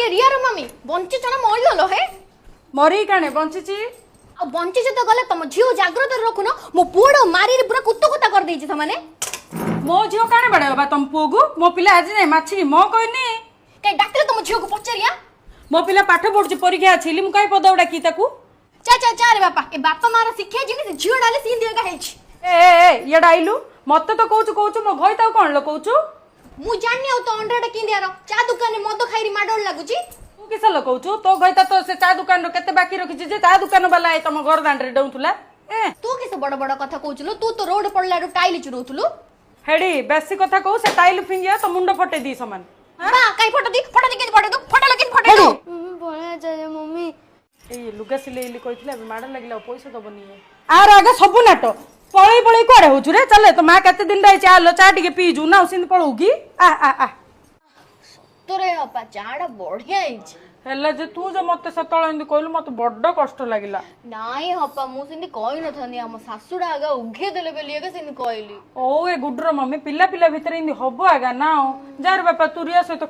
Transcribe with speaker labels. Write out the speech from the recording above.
Speaker 1: अरे रिया mummy bunchy चना मरिगलो हे
Speaker 2: मरी काने बंची
Speaker 1: आ बंची तो गले तुम झियो जाग्रत रखुन मो पुओ मारी पूरा कुत्ता कुत्ता कर देछि तमने
Speaker 2: मो झियो काने बड़े बा तुम पुगु मो पिला आज नै माछी मो कहनी
Speaker 1: के डाक्टर तुम झियो को पचरिया
Speaker 2: मो पिला पाठ पढुची परीक्षा अछि मु काई पदौडा की ताकू
Speaker 1: चा चा चा रे बापा ए बापा मारा शिक्षा जिनि झियो डाले सीन दिएगा हेछि
Speaker 2: ए ये डाइलु मत तो कहूचु मो घई ताऊ कोन ल कहूचु
Speaker 1: मु जानि तो अंडा किन दियारो चा दुकान मद खाइरी माडोल लागुची
Speaker 2: तू किस ल कहूचु तो घई तो से चा दुकान रो केते बाकी रखिछि जे चा दुकान वाला ए तम घर दांड रे डौथुला ए
Speaker 1: तू किस बड़ बड़ कथा कहउचलु तू तो रोड पड़ला रो टाइल चुरौथुलु
Speaker 2: हेडी बेसी कथा कहू से टाइल फिंगिया तो मुंड फटे दी समान
Speaker 1: बा काई फोटो दी के फोटो दो फोटो लगिन फोटो दो मम्मी बोला जाय मम्मी
Speaker 2: ए लुगा सिलेइली कहिथिला माडा लागिला पैसा दबनी आर आगे सब नाटो पळई कोड़े होछु रे चले तो मां केते दिन रही चालो चा टिके पीजु ना सिंध पळौगी आ आ आ
Speaker 1: तोरे अपा चाडा बढ़िया हिच
Speaker 2: हेला जे तू जे मते सतळ इंदी कहलु मते बड्ड कष्ट लागिला
Speaker 1: नाई हपा मु सिंदी कहि न थनी हम सासुडा आगा उघे देले बेलिएगा सिंदी कहली
Speaker 2: ओ ए गुड्र मम्मी पिल्ला भितर इंदी हबो आगा ना जार बापा तुरिया से तो